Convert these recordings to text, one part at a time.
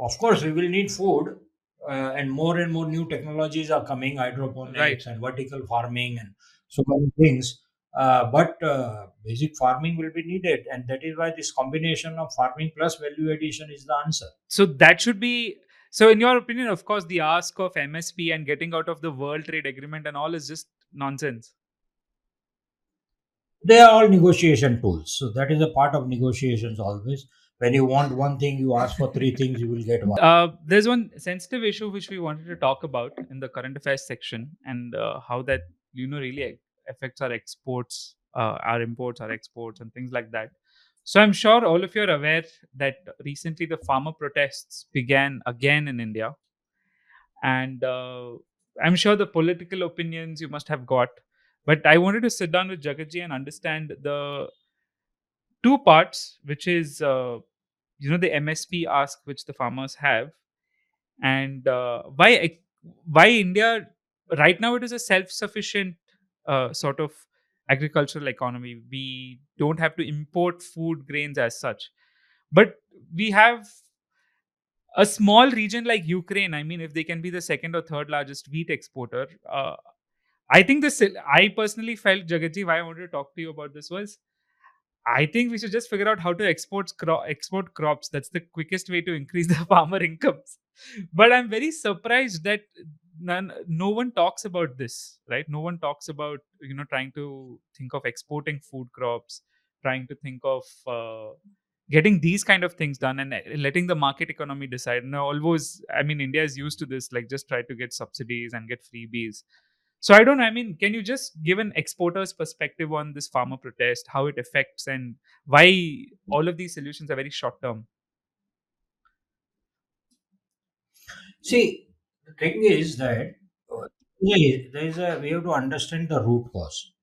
of course, we will need food, and more new technologies are coming, Right. hydroponics and vertical farming and so many things. But basic farming will be needed, and that is why this combination of farming plus value addition is the answer. So that should be. So, in your opinion, of course, the ask of MSP and getting out of the World Trade Agreement and all is just nonsense. They are all negotiation tools. So that is a part of negotiations always. When you want one thing, you ask for three things, you will get one. There's one sensitive issue which we wanted to talk about in the current affairs section, and how that really affects our exports, our imports, our exports, and things like that. So I'm sure all of you are aware that recently the farmer protests began again in India, and I'm sure the political opinions you must have got. But I wanted to sit down with Jagatji and understand the two parts, which is the MSP ask which the farmers have, and why India right now it is a self-sufficient sort of agricultural economy. We don't have to import food grains as such, but we have a small region like Ukraine. I mean, if they can be the second or third largest wheat exporter, I think this. I personally felt, Jagatji, why I wanted to talk to you about this was I think we should just figure out how to export crops. That's the quickest way to increase the farmer incomes. But I'm very surprised that no one talks about this, right? No one talks about trying to think of exporting food crops, trying to think of getting these kind of things done, and letting the market economy decide. No, always. I mean, India is used to this. Like, just try to get subsidies and get freebies. So I don't know. I mean, can you just give an exporter's perspective on this farmer protest, how it affects, and why all of these solutions are very short term? See, the thing is that there is a we have to understand the root cause.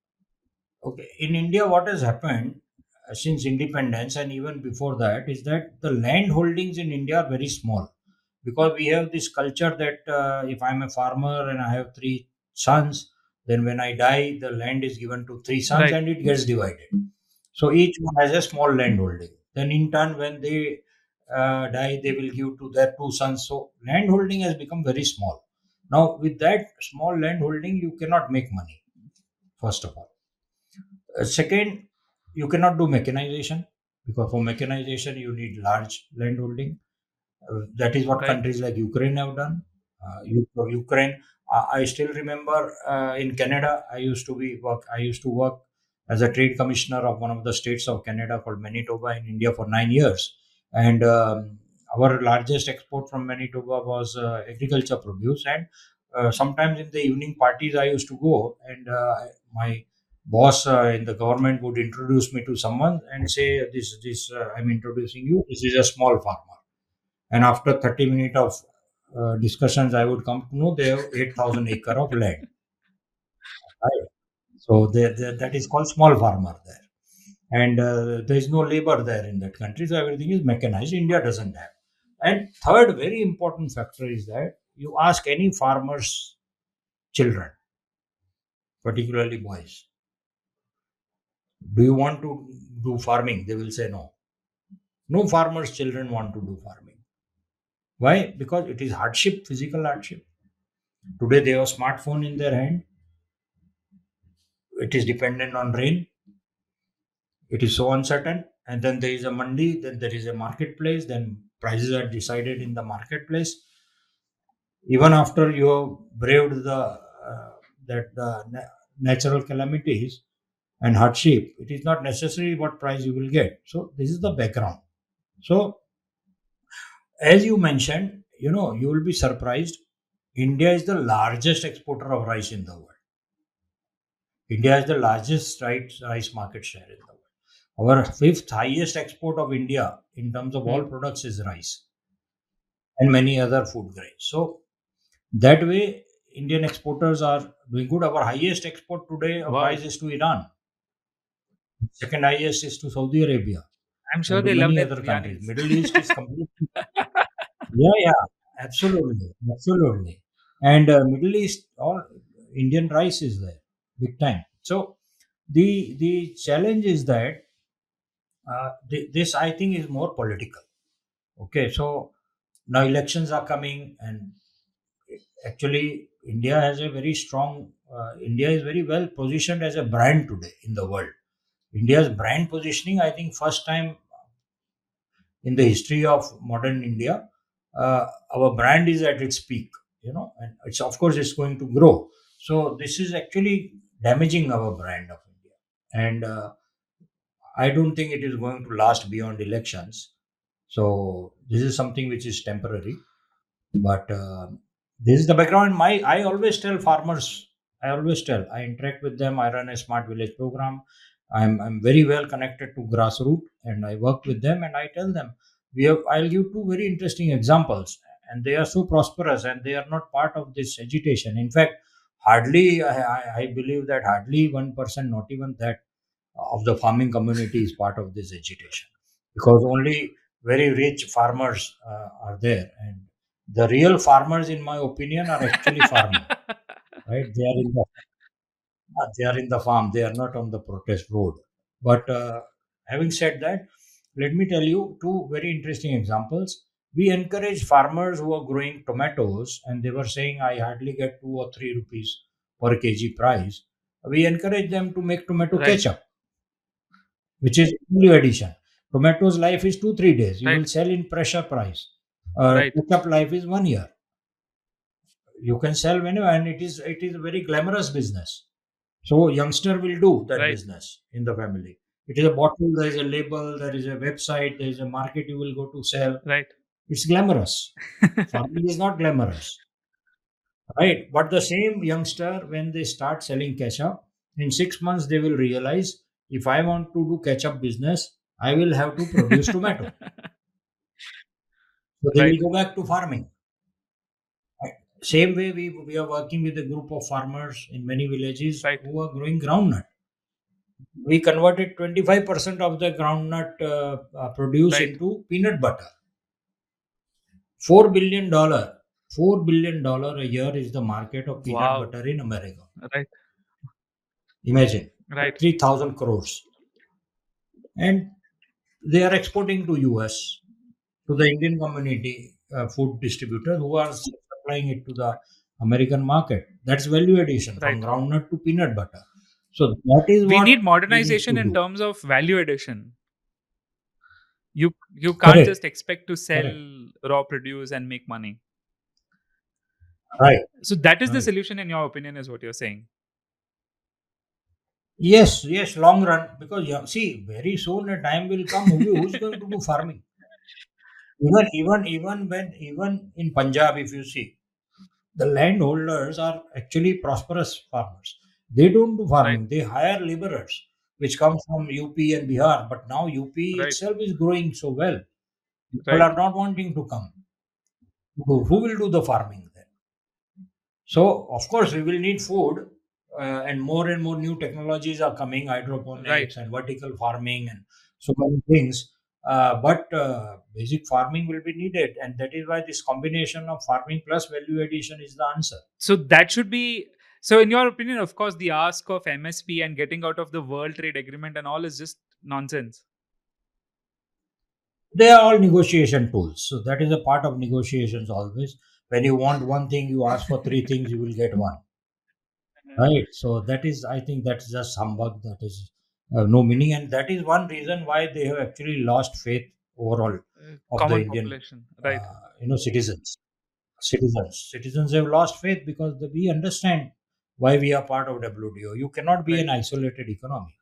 Okay, in India, what has happened since independence and even before that is that the land holdings in India are very small, because we have this culture that if I'm a farmer and I have three sons, then when I die, the land is given to three sons Right. and it gets divided. So each one has a small land holding. Then in turn, when they die, they will give to their two sons. So land holding has become very small. Now, with that small land holding, you cannot make money, first of all. Second, you cannot do mechanization, because for mechanization, you need large land holding. That is what Right. countries like Ukraine have done. Ukraine, I still remember in Canada, I used to work as a trade commissioner of one of the states of Canada called Manitoba in India for 9 years, and our largest export from Manitoba was agriculture produce. And sometimes in the evening parties, I used to go, and my boss in the government would introduce me to someone and say, "This I'm introducing you. This is a small farmer." And after 30 minutes of discussions, I would come to know they have 8,000 acre of land. Right? So that is called small farmer there. And there is no labor there in that country. So everything is mechanized. India doesn't have. And third very important factor is that you ask any farmer's children, particularly boys, do you want to do farming? They will say no. No farmer's children want to do farming. Why? Because it is hardship, physical hardship. Today they have a smartphone in their hand. It is dependent on rain. It is so uncertain. And then there is a mandi, then there is a marketplace, then prices are decided in the marketplace. Even after you have braved the natural calamities and hardship, it is not necessary what price you will get. So this is the background. So as you mentioned, you will be surprised. India is the largest exporter of rice in the world. India has the largest rice market share in the world. Our fifth highest export of India in terms of all Hmm. products is rice and many other food grains. So that way, Indian exporters are doing good. Our highest export today of Wow. rice is to Iran. Second highest is to Saudi Arabia I'm sure and to they love many their other countries. biryanis. Middle East is completely. Yeah, yeah, absolutely, absolutely. And Middle East, all Indian rice is there, big time. So the challenge is that this I think is more political. Okay, so Now elections are coming, and actually India has a very strong, India is very well positioned as a brand today in the world. India's brand positioning, I think, first time in the history of modern India, our brand is at its peak, and it's, of course, it's going to grow. So this is actually damaging our brand of India, and I don't think it is going to last beyond elections. So this is something which is temporary. But this is the background. I always tell farmers, I interact with them. I run a smart village program. I'm very well connected to grassroots, and I work with them. And I tell them, I'll give two very interesting examples, and they are so prosperous, and they are not part of this agitation. In fact, hardly I believe that hardly 1%, not even that, of the farming community is part of this agitation, because only very rich farmers are there, and the real farmers, in my opinion, are actually farming, right? They are in the farm. They are not on the protest road. But having said that, let me tell you two very interesting examples. We encourage farmers who are growing tomatoes, and they were saying, I hardly get 2 or 3 rupees per kg price. We encourage them to make tomato Right. ketchup, which is value addition. Tomatoes life is 2 3 days. You Right. will sell in pressure price. Right. Ketchup life is 1 year. You can sell whenever, and it is a very glamorous business. So youngster will do that Right. business in the family. It is a bottle, there is a label, there is a website, there is a market you will go to sell. Right. It's glamorous. Farming is not glamorous, right? But the same youngster, when they start selling ketchup, in 6 months they will realize, if I want to do ketchup business, I will have to produce tomato. So they Right. will go back to farming. Right? Same way, we are working with a group of farmers in many villages Right. who are growing groundnut. We converted 25% of the groundnut produce Right. into peanut butter. $4 billion. $4 billion a year is the market of peanut Wow. butter in America. Right. Imagine, Right. 3,000 crores. And they are exporting to US, to the Indian community food distributors who are supplying it to the American market. That's value addition from Right. groundnut to peanut butter. So that is We what need we need modernization to in do. terms of value addition. You can't Correct. just expect to sell Correct. raw produce and make money. Right. So that is the Right. solution in your opinion, is what you're saying. Yes, yes, long run. Because yeah, see, very soon a time will come. Who's going to do farming? Even in Punjab, if you see, the landholders are actually prosperous farmers. They don't do Right. farming. They hire laborers, which come from UP and Bihar. But now UP Right. itself is growing so well. People Right. are not wanting to come. Who will do the farming then? So, of course, we will need food, and more new technologies are coming, Right. hydroponics and vertical farming and so many things. But basic farming will be needed, and that is why this combination of farming plus value addition is the answer. So that should be, so in your opinion, of course, the ask of MSP and getting out of the World Trade Agreement and all is just nonsense. They are all negotiation tools. So, that is a part of negotiations always. When you want one thing, you ask for three things, you will get one. Right. So that is, I think that's just humbug. That is no meaning, and that is one reason why they have actually lost faith overall of the Common Indian, population. Right. citizens. Citizens have lost faith because we understand why we are part of WTO. You cannot be Right. an isolated economy.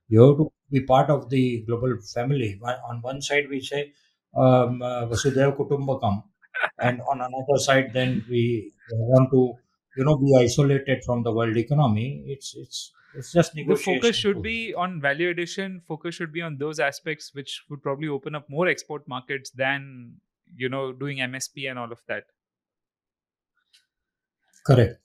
You have to be part of the global family. On one side, we say Vasudhaiva Kutumbakam, and on another side, then we want to, be isolated from the world economy. It's just The focus negotiation should tool. be on value addition. Focus should be on those aspects which would probably open up more export markets than doing MSP and all of that. Correct.